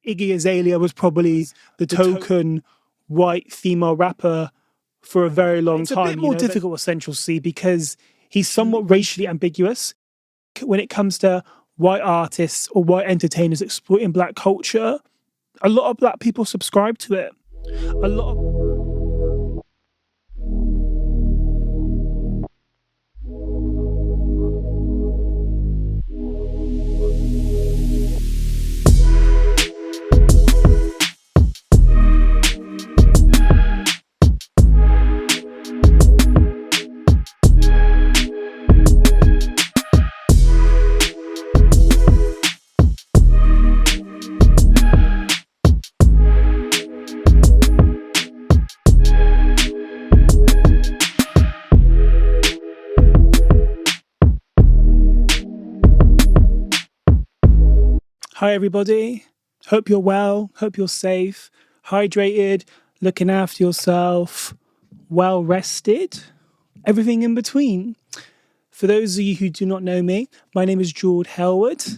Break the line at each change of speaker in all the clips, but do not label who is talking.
Iggy Azalea was probably the token white female rapper for a very long time. It's a bit more difficult with Central C because he's somewhat racially ambiguous when it comes to white artists or white entertainers exploiting black culture. A lot of black people subscribe to it. A lot of Hi everybody, hope you're well, hope you're safe, hydrated, looking after yourself, well rested, everything in between. For those of you who do not know me, my name is Jord. What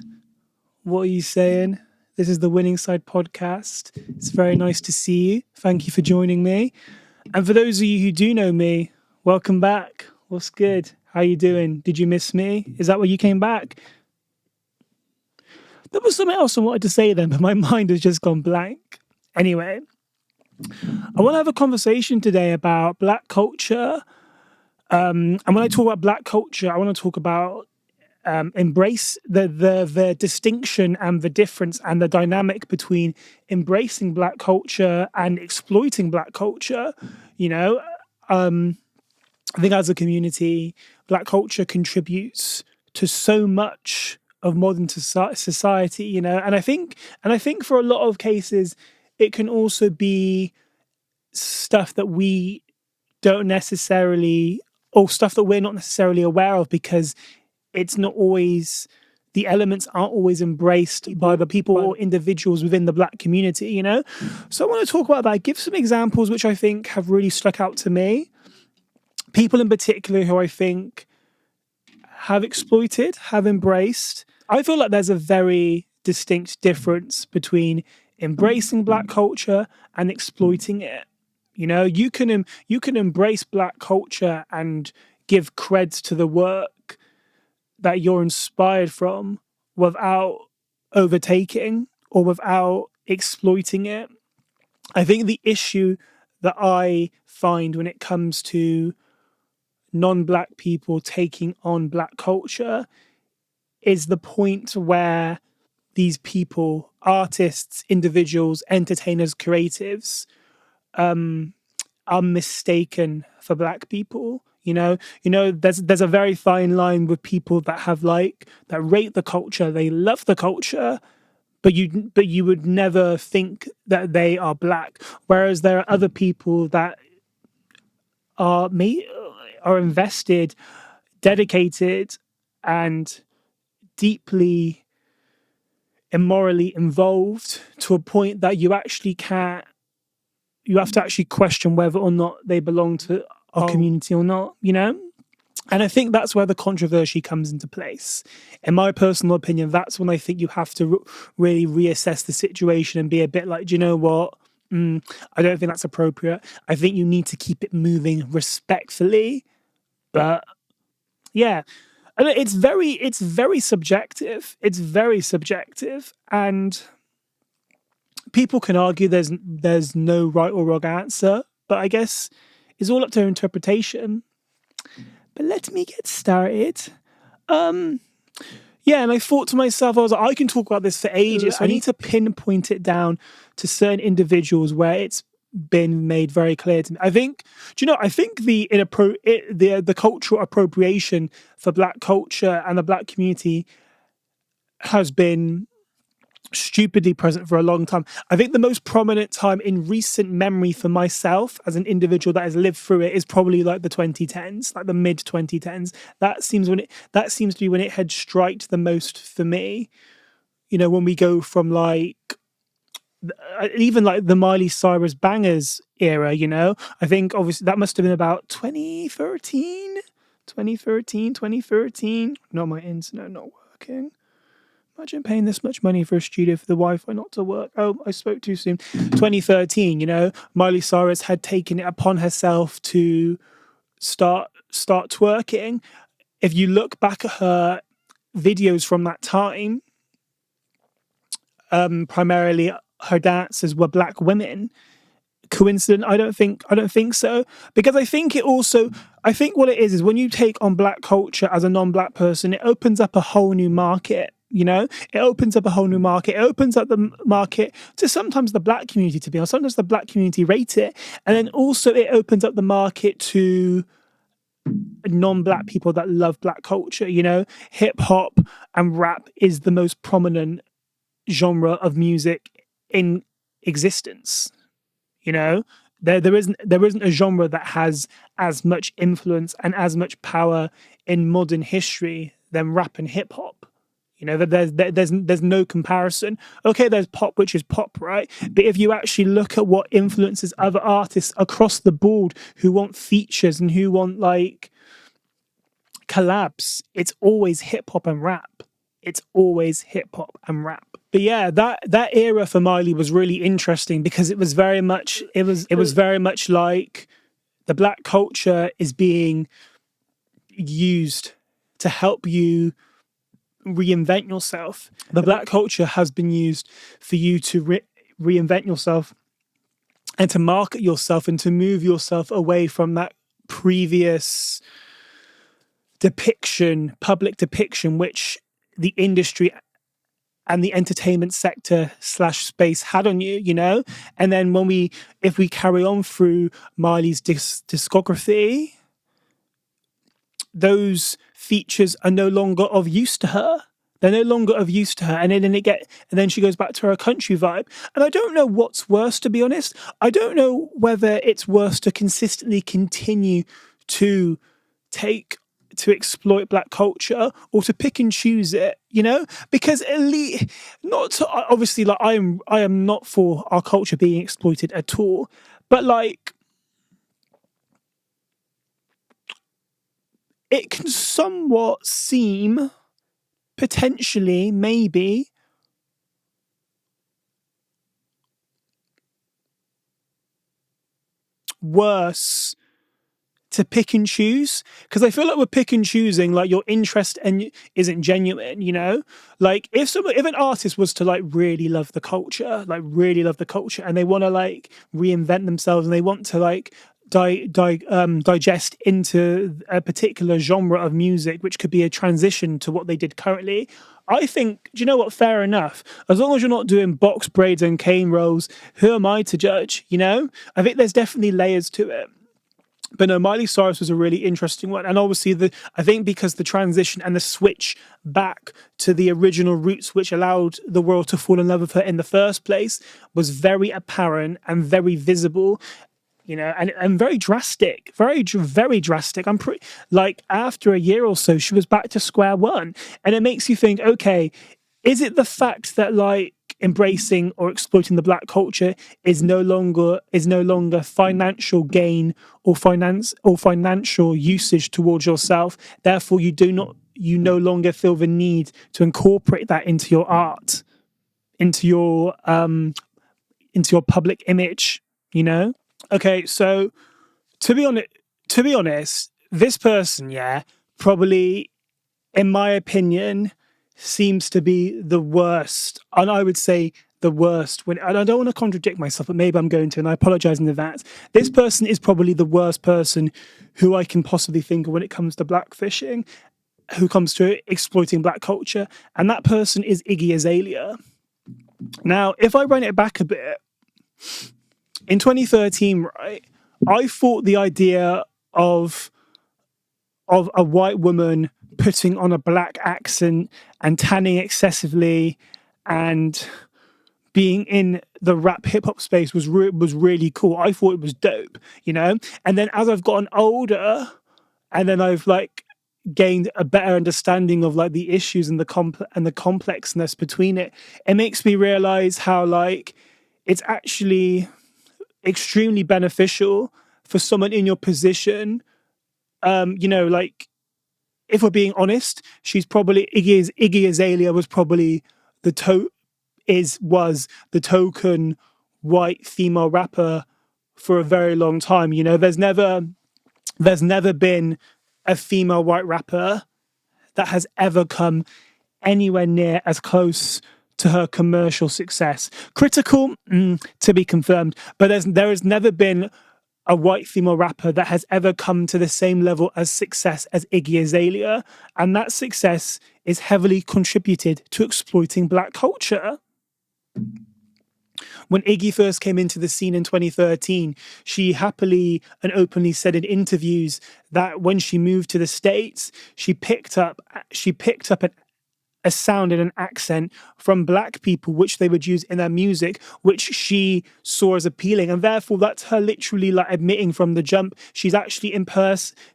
are you saying? This is the Winning Side podcast. It's very nice to see you. Thank you for joining me. And for those of you who do know me, welcome back. What's good? How you doing? Did you miss me? Is that why you came back? There was something else I wanted to say then, but my mind has just gone blank. Anyway, I want to have a conversation today about black culture. And when I talk about black culture, I want to talk about embrace the distinction and the difference and the dynamic between embracing black culture and exploiting black culture. You know, I think as a community, black culture contributes to so much of modern society, you know, and I think for a lot of cases, it can also be stuff that we don't necessarily, or stuff that we're not necessarily aware of, because it's not always, the elements aren't always embraced by the people or individuals within the black community, you know. So I want to talk about that, give some examples which I think have really stuck out to me. People in particular who I think have exploited, have embraced. I feel like there's a very distinct difference between embracing black culture and exploiting it. You know, you can embrace black culture and give creds to the work that you're inspired from without overtaking or without exploiting it. I think the issue that I find when it comes to non-black people taking on black culture is the point where these people, artists, individuals, entertainers, creatives, are mistaken for black people. You know, there's a very fine line with people that have that rate the culture, they love the culture, but you would never think that they are black. Whereas there are other people that are invested, dedicated, and deeply immorally involved to a point that you have to actually question whether or not they belong to our community or not, you know? And I think that's where the controversy comes into place. In my personal opinion, that's when I think you have to really reassess the situation and be a bit like, do you know what? I don't think that's appropriate. I think you need to keep it moving respectfully. But yeah, it's very subjective. It's very subjective. And people can argue there's no right or wrong answer, but I guess it's all up to interpretation. But let me get started. Yeah, and I thought to myself, I was like, I can talk about this for ages. So I need to pinpoint it down to certain individuals where it's been made very clear to me. I think the cultural appropriation for black culture and the black community has been stupidly present for a long time. I think the most prominent time in recent memory for myself as an individual that has lived through it is probably like the 2010s, like the mid 2010s. That seems to be when it had striked the most for me. You know, when we go from like even like the Miley Cyrus bangers era, you know, I think obviously that must have been about 2013. No, my internet not working. Imagine paying this much money for a studio for the Wi-Fi not to work. Oh, I spoke too soon. 2013, Miley Cyrus had taken it upon herself to start twerking. If you look back at her videos from that time, primarily her dancers were black women. Coincident? I don't think so, because I think what it is when you take on black culture as a non-black person, it opens up a whole new market. It opens up a whole new market. It opens up the market to sometimes the black community, to be honest. Sometimes the black community rate it, and then also it opens up the market to non-black people that love black culture. Hip hop and rap is the most prominent genre of music in existence. There isn't a genre that has as much influence and as much power in modern history than rap and hip hop. There's no comparison. Okay, there's pop, which is pop, right? But if you actually look at what influences other artists across the board who want features and who want like collabs, it's always hip hop and rap. It's always hip hop and rap. But yeah, that era for Miley was really interesting because it was very much like the black culture is being used to help you reinvent yourself. The black culture has been used for you to reinvent yourself and to market yourself and to move yourself away from that previous public depiction, which the industry and the entertainment sector / space had on you, And then if we carry on through Miley's discography, those features are no longer of use to her. They're no longer of use to her. And then she goes back to her country vibe. And I don't know what's worse, to be honest. I don't know whether it's worse to consistently continue to exploit black culture or to pick and choose it, because obviously, like I am not for our culture being exploited at all, but like it can somewhat seem potentially maybe worse to pick and choose, because I feel like we're pick and choosing like your interest and isn't genuine, like if an artist was to like really love the culture and they want to like reinvent themselves and they want to like digest into a particular genre of music, which could be a transition to what they did currently, I think, do you know what? Fair enough. As long as you're not doing box braids and cane rolls, who am I to judge? I think there's definitely layers to it. But no, Miley Cyrus was a really interesting one. And obviously, I think because the transition and the switch back to the original roots, which allowed the world to fall in love with her in the first place, was very apparent and very visible, and very drastic, very, very drastic. I'm pretty like after a year or so, she was back to square one. And it makes you think, okay, is it the fact that like embracing or exploiting the black culture is no longer financial gain or financial usage towards yourself, therefore you no longer feel the need to incorporate that into your art, into your public image, Okay, so to be honest, this person, probably, in my opinion, seems to be the worst. And I would say the worst, and I don't want to contradict myself, but maybe I'm going to, and I apologize in advance. This person is probably the worst person who I can possibly think of when it comes to blackfishing, who comes to exploiting black culture, and that person is Iggy Azalea. Now, if I run it back a bit, in 2013, right, I thought the idea of a white woman putting on a black accent and tanning excessively and being in the rap hip hop space was really cool. I thought it was dope, And then as I've gotten older, and then I've like gained a better understanding of like the issues and the complexness between it, it makes me realize how like it's actually extremely beneficial for someone in your position, like if we're being honest, she's probably Iggy Azalea was probably was the token white female rapper for a very long time. You know, there's never been a female white rapper that has ever come anywhere near as close to her commercial success. Critical, to be confirmed, but there has never been a white female rapper that has ever come to the same level as success as Iggy Azalea, and that success is heavily contributed to exploiting Black culture. When Iggy first came into the scene in 2013, she happily and openly said in interviews that when she moved to the States, she picked up a sound and an accent from Black people, which they would use in their music, which she saw as appealing. And therefore, that's her literally like admitting from the jump, she's actually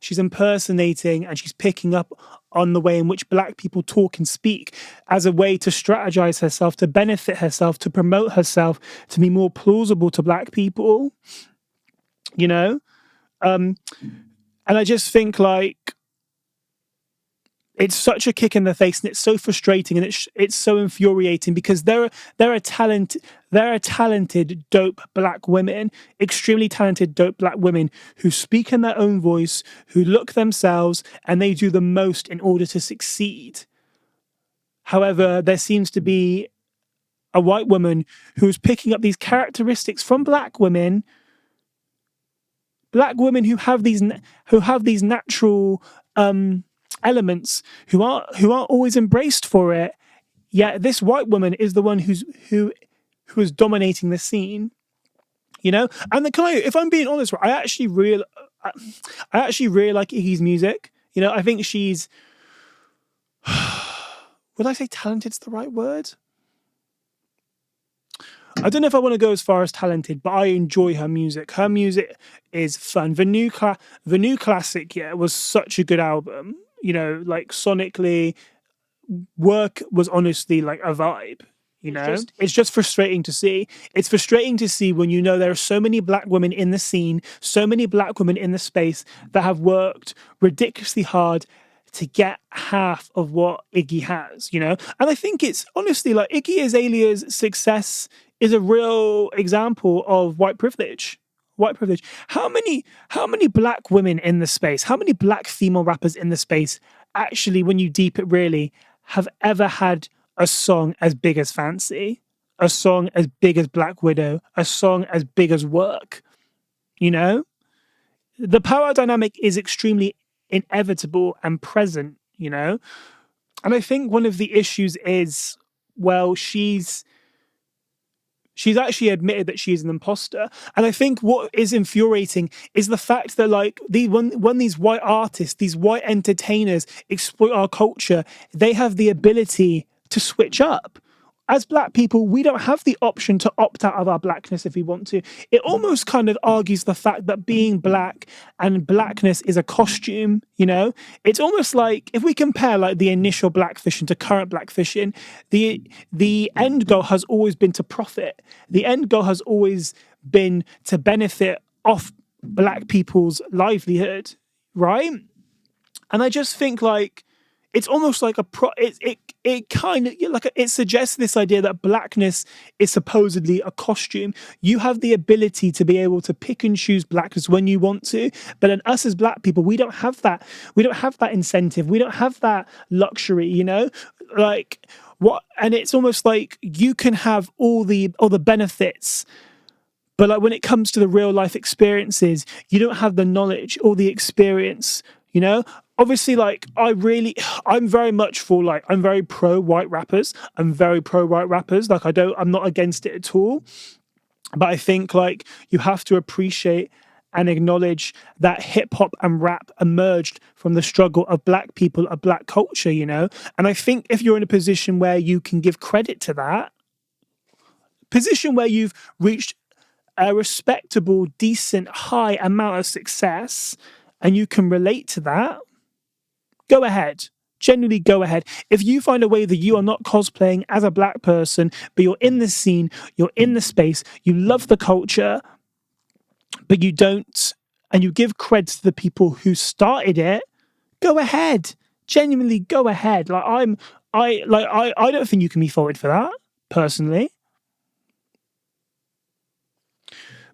she's impersonating and she's picking up on the way in which Black people talk and speak as a way to strategize herself, to benefit herself, to promote herself, to be more plausible to Black people, you know? And I just think like, it's such a kick in the face, and it's so frustrating, and it's so infuriating because there are talented, dope Black women, extremely talented, dope Black women who speak in their own voice, who look themselves, and they do the most in order to succeed. However, there seems to be a white woman who's picking up these characteristics from Black women who have these natural elements, who aren't always embraced for it. Yet this white woman is the one who is dominating the scene, you know. And if I'm being honest, I actually really like Iggy's music. You know, I think she's would I say talented's the right word? I don't know if I want to go as far as talented, but I enjoy her music. Her music is fun. The new classic, was such a good album. You know, like sonically, work was honestly like a vibe. You know, it's just frustrating to see. It's frustrating to see when you know there are so many Black women in the scene, so many Black women in the space that have worked ridiculously hard to get half of what Iggy has, you know? And I think it's honestly like Iggy Azalea's success is a real example of white privilege. White privilege. How many Black women in the space, how many Black female rappers in the space actually, when you deep it really, have ever had a song as big as Fancy, a song as big as Black Widow, a song as big as Work? You know? The power dynamic is extremely inevitable and present, you know? And I think one of the issues is, well, she's actually admitted that she's an imposter. And I think what is infuriating is the fact that like when these white artists, these white entertainers exploit our culture, they have the ability to switch up. As Black people, we don't have the option to opt out of our Blackness if we want to. It almost kind of argues the fact that being Black and Blackness is a costume, you know? It's almost like, if we compare like the initial Blackfishing to current Blackfishing, the end goal has always been to profit. The end goal has always been to benefit off Black people's livelihood, right? And I just think like, it's almost like it suggests this idea that Blackness is supposedly a costume. You have the ability to be able to pick and choose Blackness when you want to, but then us as Black people, we don't have that. We don't have that incentive. We don't have that luxury, you know? Like what? And it's almost like you can have all the benefits, but like when it comes to the real life experiences, you don't have the knowledge or the experience, you know? Obviously, like, I'm very pro white rappers. I'm very pro white rappers. Like, I'm not against it at all. But I think, like, you have to appreciate and acknowledge that hip hop and rap emerged from the struggle of Black people, of Black culture, you know? And I think if you're in a position where you can give credit to that, position where you've reached a respectable, decent, high amount of success, and you can relate to that, go ahead. Genuinely go ahead. If you find a way that you are not cosplaying as a Black person, but you're in the scene, you're in the space, you love the culture, but you don't, and you give credit to the people who started it, go ahead. genuinely go ahead. Like I don't think you can be faulted for that, personally.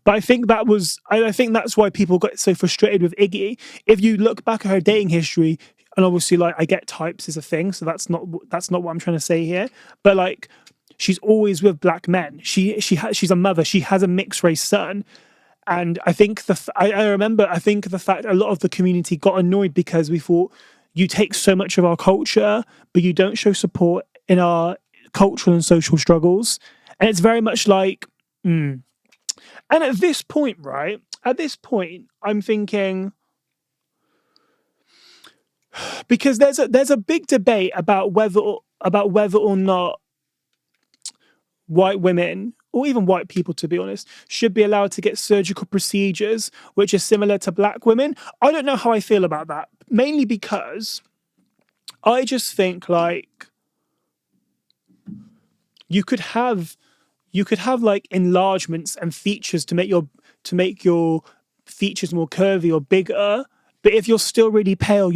But I think I think that's why people got so frustrated with Iggy. If you look back at her dating history, and obviously, like, I get types is a thing, so that's not what I'm trying to say here. But like, she's always with black men. She's a mother. She has a mixed race son, and I think I remember. I think the fact a lot of the community got annoyed because we thought you take so much of our culture, but you don't show support in our cultural and social struggles, and it's very much like. And at this point, right? At this point, I'm thinking because there's a big debate about whether or not white women or even white people, to be honest, should be allowed to get surgical procedures which are similar to black women. I don't know how I feel about that, mainly because I just think like you could have like enlargements and features to make your features more curvy or bigger. But if you're still really pale,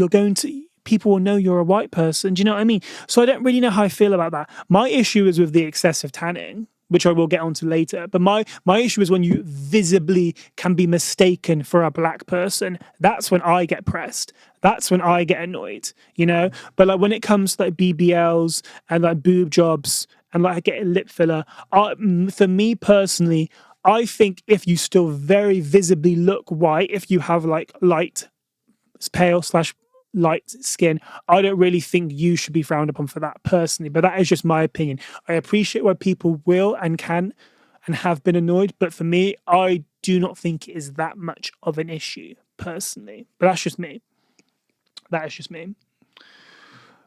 people will know you're a white person. Do you know what I mean? So I don't really know how I feel about that. My issue is with the excessive tanning, which I will get onto later. But my issue is when you visibly can be mistaken for a black person. That's when I get pressed. That's when I get annoyed, you know? But like when it comes to like BBLs and like boob jobs and like getting lip filler, for me personally, I think if you still very visibly look white, if you have like pale / light skin, I don't really think you should be frowned upon for that personally. But that is just my opinion. I appreciate why people will and can and have been annoyed, but for me, I do not think it is that much of an issue personally. But that's just me. That is just me.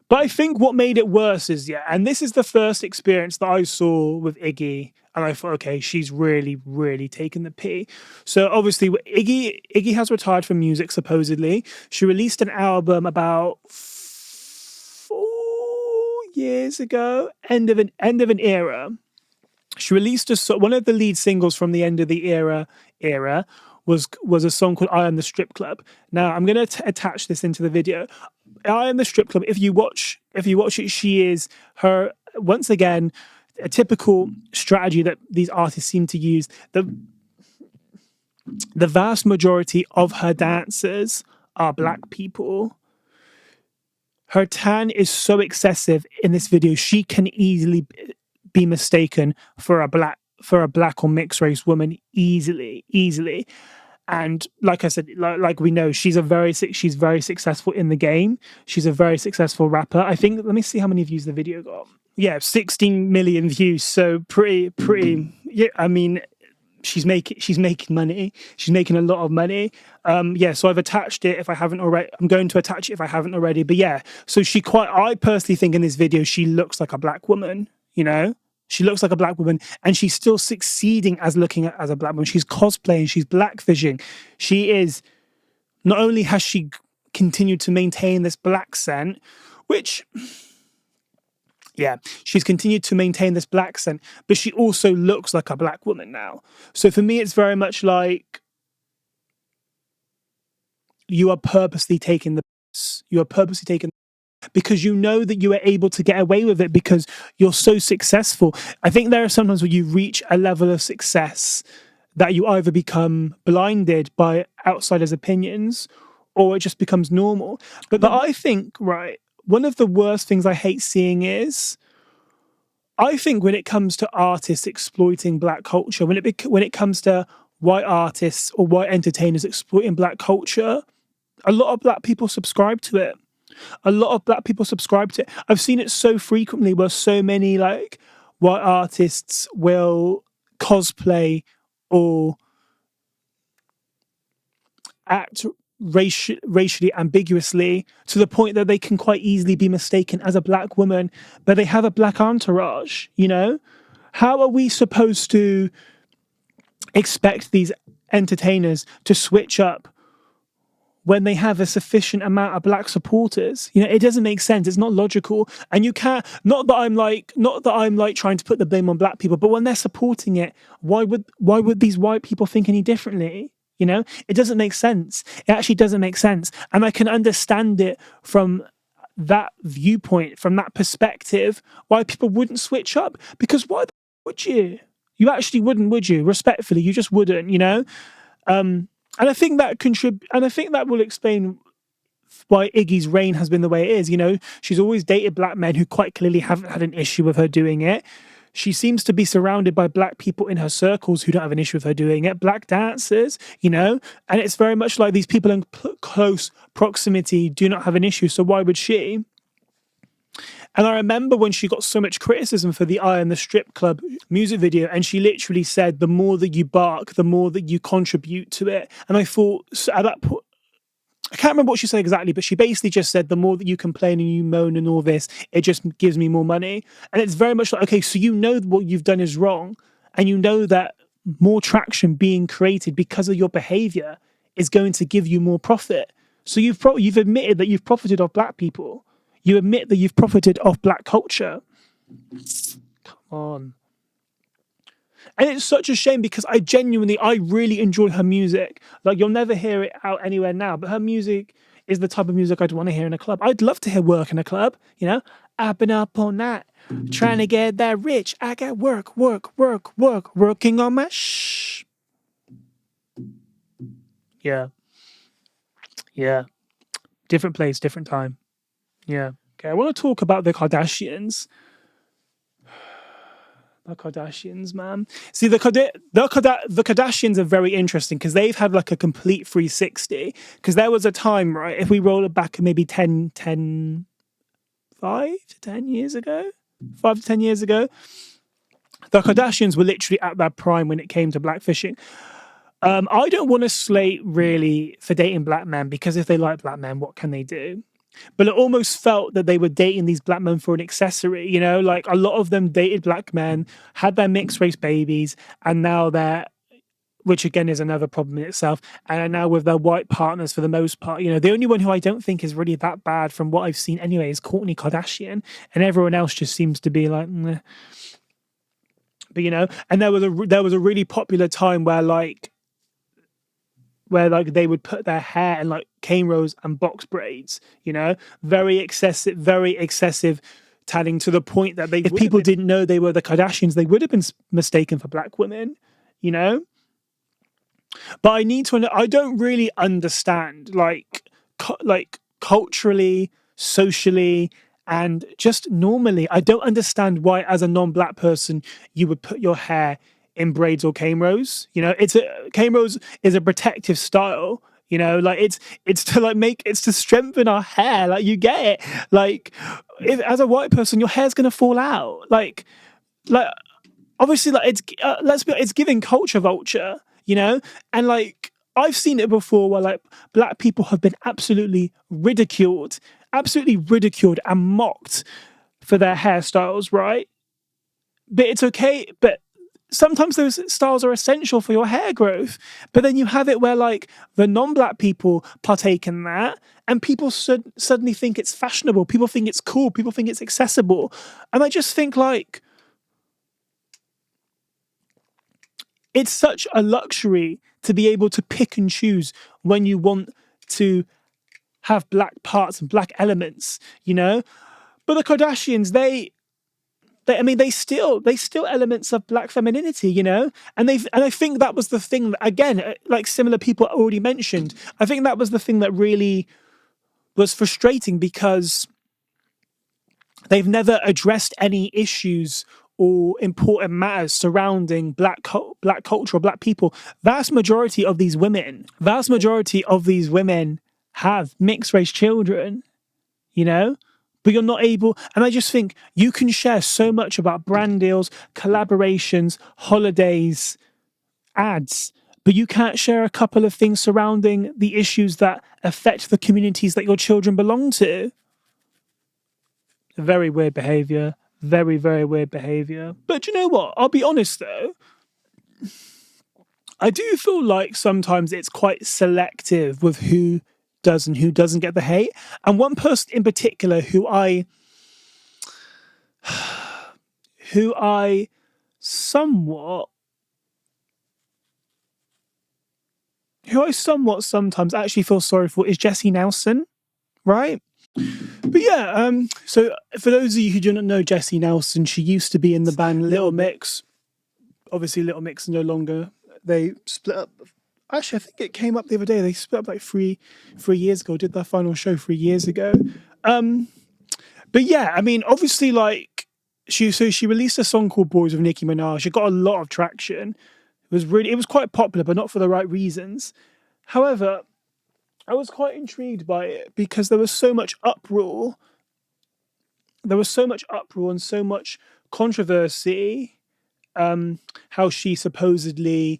But I think what made it worse is, and this is the first experience that I saw with Iggy, and I thought, okay, she's really, really taken the pee. So obviously, Iggy has retired from music, supposedly. She released an album about 4 years ago, end of an era. She released one of the lead singles from the end of the era was a song called I Am the Strip Club. Now, I'm going to attach this into the video. I Am the Strip Club. If you watch it, she is her, once again, a typical strategy that these artists seem to use. The vast majority of her dancers are black people. Her tan is so excessive in this video, she can easily be mistaken for a black or mixed race woman easily. And like I said, like we know, she's very successful in the game. She's a very successful rapper. I think, let me see how many views the video got. Yeah, 16 million views. So pretty. Yeah, I mean, she's making money. She's making a lot of money. So I've attached it if I haven't already. I'm going to attach it if I haven't already. But yeah, so I personally think in this video, she looks like a black woman, you know? She looks like a black woman, and she's still succeeding as looking as a black woman. She's cosplaying, she's blackfishing. She is, not only has she continued to maintain this black scent, which, she's continued to maintain this black scent, but she also looks like a black woman now. So for me, it's very much like you are purposely taking the piss. You are purposely taking because you know that you are able to get away with it because you're so successful. I think there are sometimes where you reach a level of success that you either become blinded by outsiders' opinions or it just becomes normal. But I think, right, one of the worst things I hate seeing is, I think when it comes to artists exploiting black culture, when it comes to white artists or white entertainers exploiting black culture, a lot of black people subscribe to it. I've seen it so frequently where so many like white artists will cosplay or act racially ambiguously to the point that they can quite easily be mistaken as a black woman, but they have a black entourage, you know? How are we supposed to expect these entertainers to switch up when they have a sufficient amount of black supporters? You know, it doesn't make sense. It's not logical. And you can't, not that I'm like trying to put the blame on black people, but when they're supporting it, why would these white people think any differently? You know, it doesn't make sense. It actually doesn't make sense. And I can understand it from that viewpoint, from that perspective, why people wouldn't switch up. Because why would you? You actually wouldn't, would you? Respectfully, you just wouldn't, you know? And I think that and I think that will explain why Iggy's reign has been the way it is. You know, she's always dated black men who quite clearly haven't had an issue with her doing it. She seems to be surrounded by black people in her circles who don't have an issue with her doing it, black dancers, you know, and it's very much like these people in close proximity do not have an issue. So why would she? And I remember when she got so much criticism for the Eye and the Strip Club music video, and she literally said, the more that you bark, the more that you contribute to it. And I thought, so at that point, I can't remember what she said exactly, but she basically just said, the more that you complain and you moan and all this, it just gives me more money. And it's very much like, okay, so you know what you've done is wrong, and you know that more traction being created because of your behavior is going to give you more profit. So you've admitted that you've profited off black people. You admit that you've profited off black culture. Come on. And it's such a shame because I really enjoy her music. Like, you'll never hear it out anywhere now, but her music is the type of music I'd want to hear in a club. I'd love to hear Work in a club, you know? I've been up all night trying to get that rich. I got working on my shh. Yeah. Yeah. Different place, different time. Yeah. Okay, I want to talk about the Kardashians. The Kardashians, man. See, the Kardashians are very interesting because they've had like a complete 360. Because there was a time, right, if we roll it back maybe 5 to 10 years ago, 5 to 10 years ago, the Kardashians were literally at their prime when it came to blackfishing. I don't want to slate really for dating black men, because if they like black men, what can they do? But it almost felt that they were dating these black men for an accessory, you know, like a lot of them dated black men, had their mixed race babies, and now they're, which again is another problem in itself, and are now with their white partners for the most part. You know, the only one who I don't think is really that bad from what I've seen anyway is Kourtney Kardashian, and everyone else just seems to be like, meh. But you know, and there was a really popular time where they would put their hair in like cane rows and box braids, you know, very excessive tanning, to the point that if people didn't know they were the Kardashians, they would have been mistaken for black women, you know. But I don't really understand like culturally, socially, and just normally, I don't understand why as a non-black person you would put your hair in braids or cane rows. You know, cane rows is a protective style, you know, like it's to strengthen our hair. Like, you get it. Like, as a white person, your hair's gonna fall out. Like obviously, like, it's giving culture vulture, you know. And like, I've seen it before where like black people have been absolutely ridiculed and mocked for their hairstyles, right? But it's okay. But sometimes those styles are essential for your hair growth. But then you have it where like the non-black people partake in that, and people suddenly think it's fashionable. People think it's cool. People think it's accessible. And I just think like, it's such a luxury to be able to pick and choose when you want to have black parts and black elements, you know? But the Kardashians, they steal elements of black femininity, you know? And I think that was the thing that, again, like similar people already mentioned, I think that was the thing that really was frustrating, because they've never addressed any issues or important matters surrounding black culture or black people. Vast majority of these women have mixed race children, you know? But you're not able, and I just think you can share so much about brand deals, collaborations, holidays, ads, but you can't share a couple of things surrounding the issues that affect the communities that your children belong to. Very weird behavior. Very, very weird behavior. But you know what? I'll be honest though. I do feel like sometimes it's quite selective with who does and who doesn't get the hate. And one person in particular who I somewhat sometimes actually feel sorry for is Jesy Nelson, right? But yeah, so for those of you who do not know Jesy Nelson, she used to be in the band Little Mix. Obviously, Little Mix no longer. They split up. Actually, I think it came up the other day. They split up like three years ago. Did their final show 3 years ago. But yeah, I mean, obviously, like she released a song called "Boys" with Nicki Minaj. It got a lot of traction. It was quite popular, but not for the right reasons. However, I was quite intrigued by it because there was so much uproar. There was so much uproar and so much controversy. How she supposedly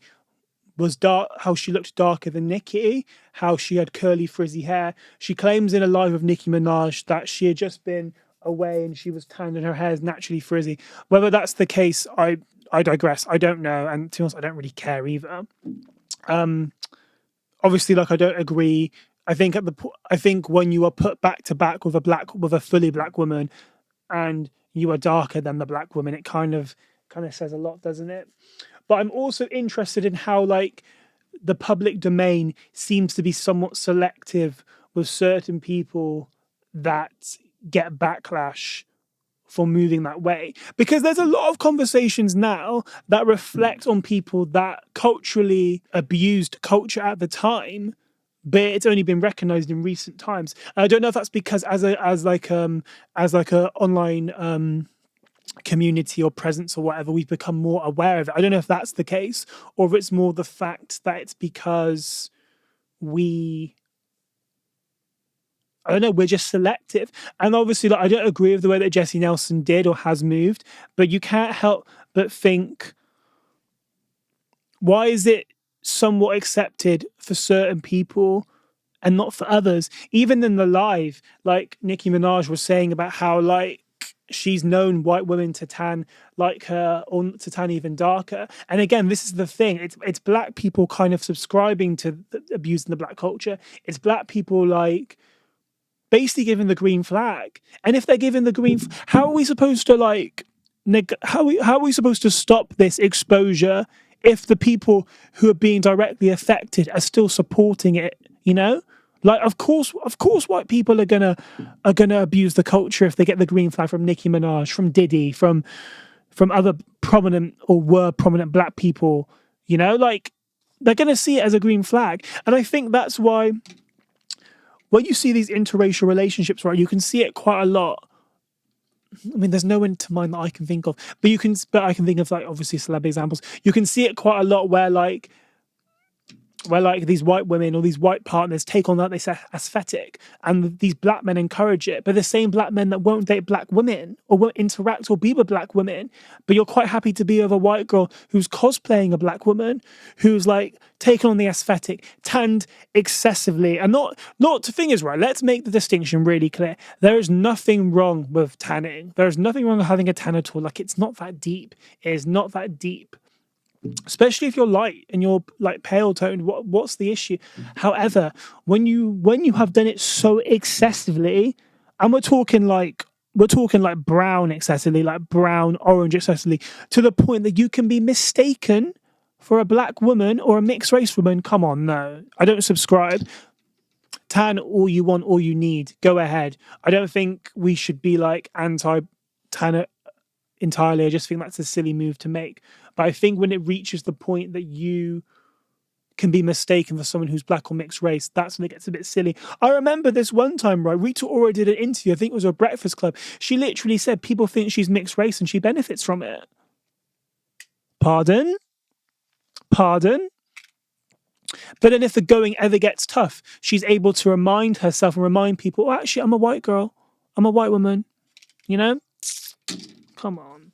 was dark, how she looked darker than Nicki, how she had curly frizzy hair. She claims in a live with Nicki Minaj that she had just been away and she was tanned and her hair is naturally frizzy. Whether that's the case, I digress. I don't know, and to be honest, I don't really care either. Obviously, like I don't agree. I think when you are put back to back with a fully black woman, and you are darker than the black woman, it kind of says a lot, doesn't it? But I'm also interested in how like the public domain seems to be somewhat selective with certain people that get backlash for moving that way. Because there's a lot of conversations now that reflect on people that culturally abused culture at the time, but it's only been recognized in recent times. And I don't know if that's because as like a online community or presence or whatever, we've become more aware of it. I don't know if that's the case, or if it's more the fact that it's because I don't know, we're just selective. And obviously, like, I don't agree with the way that Jesy Nelson did or has moved, but you can't help but think, why is it somewhat accepted for certain people and not for others? Even in the live, like Nicki Minaj was saying about how like she's known white women to tan like her or to tan even darker. And again, this is the thing. It's black people kind of subscribing to abusing the black culture. It's black people like basically giving the green flag. And if they're giving the green, how are we supposed to like how are we supposed to stop this exposure if the people who are being directly affected are still supporting it? You know, like of course, white people are gonna abuse the culture if they get the green flag from Nicki Minaj, from Diddy, from other prominent or were prominent black people. You know, like they're gonna see it as a green flag, and I think that's why when you see these interracial relationships, right, you can see it quite a lot. I mean, there's no one to mind that I can think of, but I can think of like obviously celeb examples. You can see it quite a lot where these white women or these white partners take on that this aesthetic, and these black men encourage it. But the same black men that won't date black women or won't interact or be with black women, but you're quite happy to be with a white girl who's cosplaying a black woman, who's like taken on the aesthetic, tanned excessively. And not to fingers right. Let's make the distinction really clear. There is nothing wrong with tanning. There is nothing wrong with having a tan at all. Like it's not that deep. It is not that deep. Especially if you're light and you're like pale toned, what's the issue? However, when you have done it so excessively, and we're talking like brown excessively, like brown orange excessively, to the point that you can be mistaken for a black woman or a mixed race woman. Come on, no, I don't subscribe. Tan all you want, all you need. Go ahead. I don't think we should be like anti-tan entirely. I just think that's a silly move to make. But I think when it reaches the point that you can be mistaken for someone who's black or mixed race, that's when it gets a bit silly. I remember this one time, right? Rita Ora did an interview, I think it was a Breakfast Club. She literally said people think she's mixed race and she benefits from it. Pardon? But then if the going ever gets tough, she's able to remind herself and remind people, oh, actually, I'm a white girl. I'm a white woman. You know? Come on.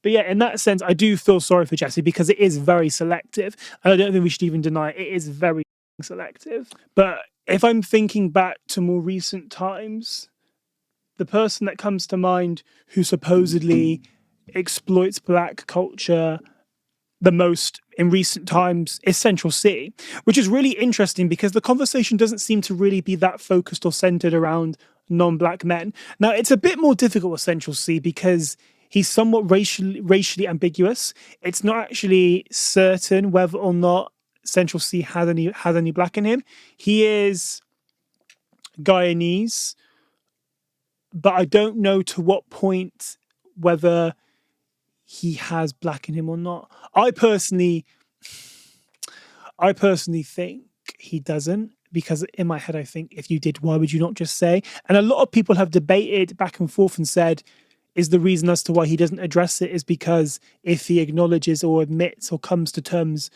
But yeah, in that sense, I do feel sorry for Jesy because it is very selective. And I don't think we should even deny it. It is very selective. But if I'm thinking back to more recent times, the person that comes to mind who supposedly exploits black culture the most in recent times is Central C, which is really interesting because the conversation doesn't seem to really be that focused or centered around non-black men. Now, it's a bit more difficult with Central C because he's somewhat racially ambiguous. It's not actually certain whether or not Central C has any black in him. He is Guyanese, but I don't know to what point whether he has black in him or not. I personally think he doesn't, because in my head I think, if you did, why would you not just say? And a lot of people have debated back and forth and said, is the reason as to why he doesn't address it is because if he acknowledges or admits or comes to terms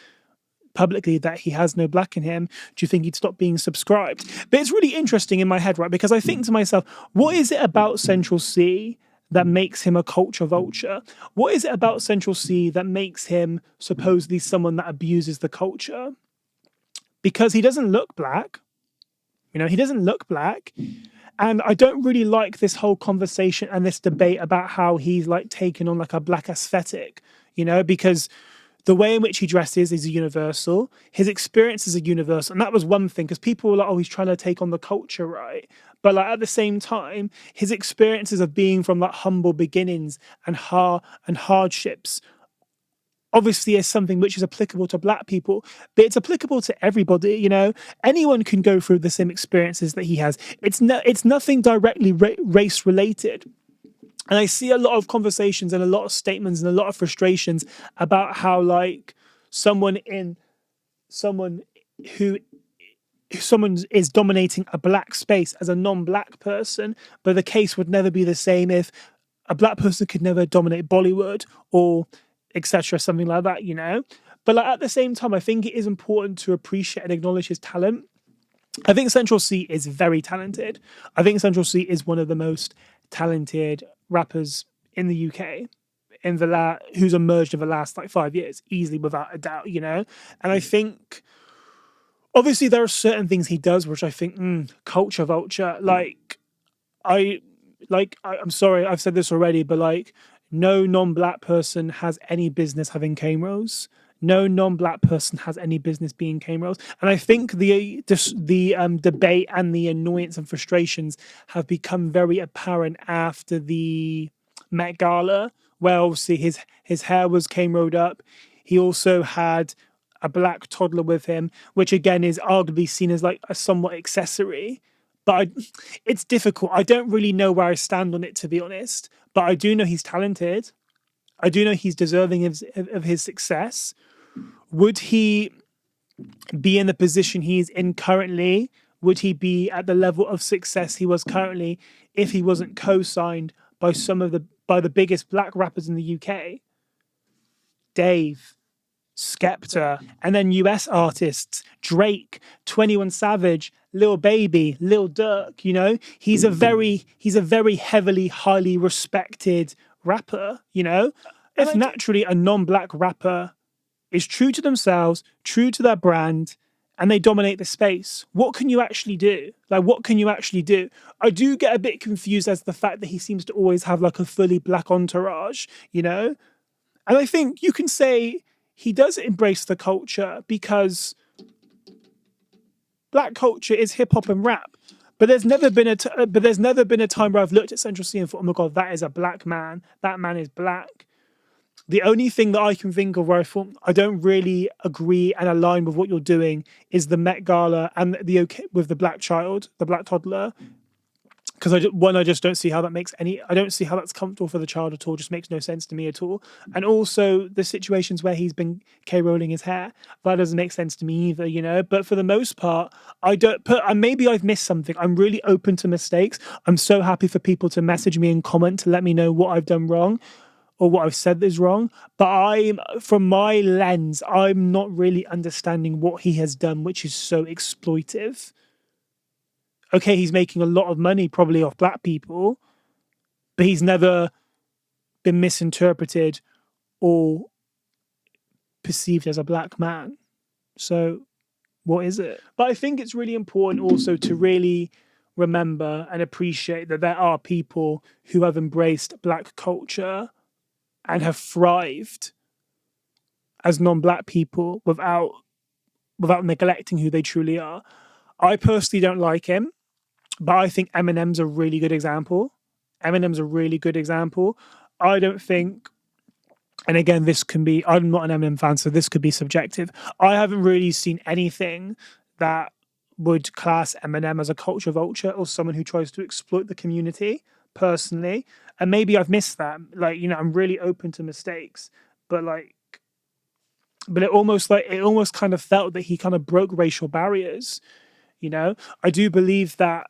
publicly that he has no black in him, do you think he'd stop being subscribed? But it's really interesting in my head, right? Because I think to myself, what is it about Central C that makes him a culture vulture? What is it about Central C that makes him supposedly someone that abuses the culture? Because he doesn't look black. He doesn't look black. And I don't really like this whole conversation and this debate about how he's like taken on like a black aesthetic, because the way in which he dresses is universal. His experience is a universal. And that was one thing, because people were like, oh, he's trying to take on the culture, right? But like at the same time, his experiences of being from like humble beginnings and hardships obviously is something which is applicable to black people, but it's applicable to everybody. Anyone can go through the same experiences that he has. It's nothing directly race related. And I see a lot of conversations and a lot of statements and a lot of frustrations about how like someone who someone is dominating a black space as a non-black person, but the case would never be the same if a black person could never dominate Bollywood or etc., something like that, But like at the same time, I think it is important to appreciate and acknowledge his talent. I think Central C is very talented. I think Central C is one of the most talented rappers in the UK who's emerged in the last like 5 years, easily without a doubt, And I think obviously there are certain things he does which I think culture vulture. I'm sorry, I've said this already, but like no non-black person has any business having cane rows. No non-black person has any business being cane rows. And I think the debate and the annoyance and frustrations have become very apparent after the Met Gala, where obviously his hair was cane rolled up. He also had a black toddler with him, which again is arguably seen as like a somewhat accessory. But it's difficult. I don't really know where I stand on it, to be honest. But I do know he's talented. I do know he's deserving of his success. Would he be in the position he is in currently? Would he be at the level of success he was currently if he wasn't co-signed by by the biggest black rappers in the UK? Dave, Skepta, and then US artists, Drake, 21 Savage, Lil Baby, Lil Durk, he's a very heavily, highly respected rapper, If naturally a non-black rapper is true to themselves, true to their brand, and they dominate the space, what can you actually do? What can you actually do? I do get a bit confused as to the fact that he seems to always have like a fully black entourage, And I think you can say he does embrace the culture because black culture is hip hop and rap. But there's never been a time where I've looked at Central C and thought, oh my God, that is a black man. That man is black. The only thing that I can think of where I thought I don't really agree and align with what you're doing is the Met Gala and with the black child, the black toddler. Because I just don't see how that I don't see how that's comfortable for the child at all. Just makes no sense to me at all. And also the situations where he's been K-rolling his hair, that doesn't make sense to me either, But for the most part, maybe I've missed something. I'm really open to mistakes. I'm so happy for people to message me and comment to let me know what I've done wrong or what I've said is wrong. But from my lens, I'm not really understanding what he has done, which is so exploitive. Okay, he's making a lot of money probably off black people, but he's never been misinterpreted or perceived as a black man. So what is it? But I think it's really important also to really remember and appreciate that there are people who have embraced black culture and have thrived as non-black people without neglecting who they truly are. I personally don't like him. But I think Eminem's a really good example. I don't think, and again, I'm not an Eminem fan, so this could be subjective. I haven't really seen anything that would class Eminem as a culture vulture or someone who tries to exploit the community personally. And maybe I've missed that. Like, I'm really open to mistakes, but it almost kind of felt that he kind of broke racial barriers. I do believe that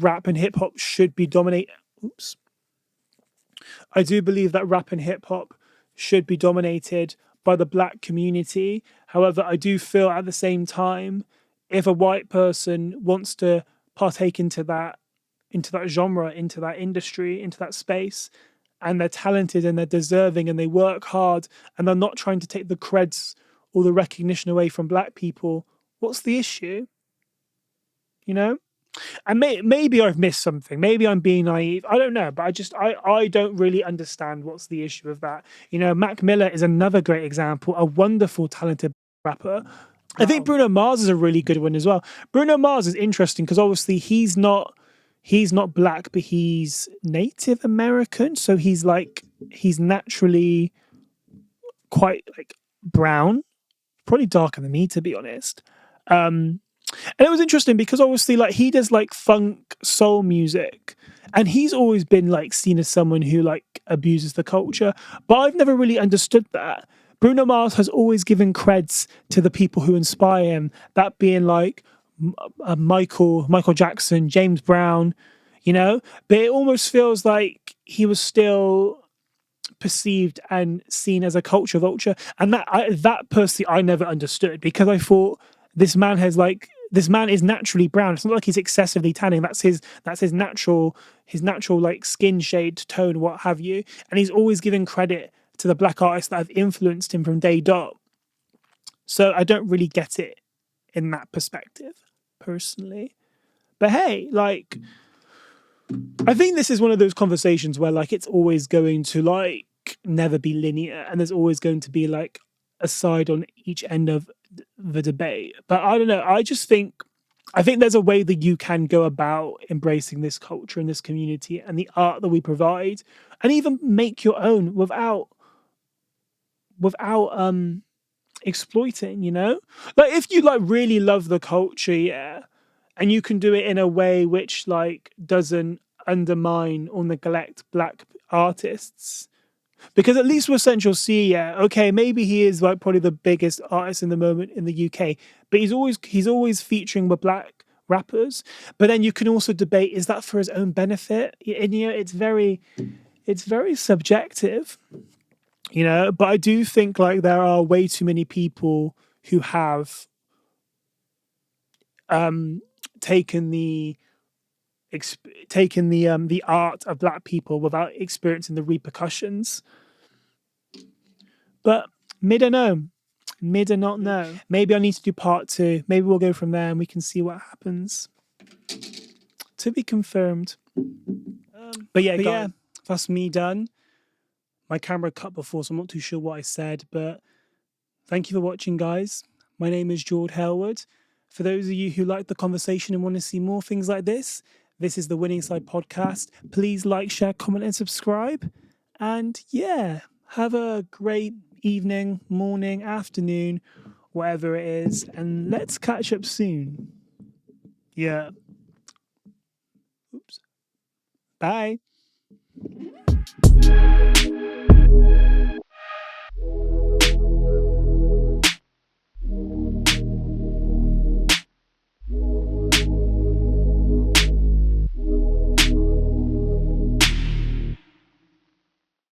rap and hip hop should be dominate. Oops. I do believe that rap and hip hop should be dominated by the black community. However, I do feel at the same time, if a white person wants to partake into that genre, into that industry, into that space, and they're talented and they're deserving and they work hard and they're not trying to take the creds or the recognition away from black people, what's the issue? And maybe I've missed something. Maybe I'm being naive. I don't know, but I don't really understand what's the issue of that. Mac Miller is another great example, a wonderful, talented rapper. I think Bruno Mars is a really good one as well. Bruno Mars is interesting because obviously he's not black, but he's Native American, so he's naturally quite like brown, probably darker than me, to be honest. And it was interesting because obviously he does funk soul music, and he's always been seen as someone who abuses the culture, but I've never really understood that. Bruno Mars has always given creds to the people who inspire him, that being Michael Jackson, James Brown, but it almost feels like he was still perceived and seen as a culture vulture, and that personally I never understood, because I thought this man is naturally brown. It's not like he's excessively tanning. That's his natural skin shade, tone, what have you. And he's always given credit to the black artists that have influenced him from day dot. So I don't really get it in that perspective, personally. But hey, I think this is one of those conversations where it's always going to never be linear, and there's always going to be a side on each end of the debate. But I don't know. I think there's a way that you can go about embracing this culture and this community and the art that we provide, and even make your own without exploiting. If you really love the culture, yeah, and you can do it in a way which doesn't undermine or neglect black artists. Because at least with Central C, yeah, okay, maybe he is probably the biggest artist in the moment in the UK, but he's always featuring with black rappers. But then you can also debate, is that for his own benefit? And it's very subjective, But I do think there are way too many people who have taken the art of black people without experiencing the repercussions. But me don't know. Me do not know. Maybe I need to do part 2. Maybe we'll go from there and we can see what happens. To be confirmed. But yeah, that's me done. My camera cut before, so I'm not too sure what I said. But thank you for watching, guys. My name is Jord Hellwood. For those of you who like the conversation and want to see more things like this is the Winning Side Podcast. Please like, share, comment, and subscribe. And yeah, have a great evening, morning, afternoon, whatever it is. And let's catch up soon. Yeah. Oops. Bye.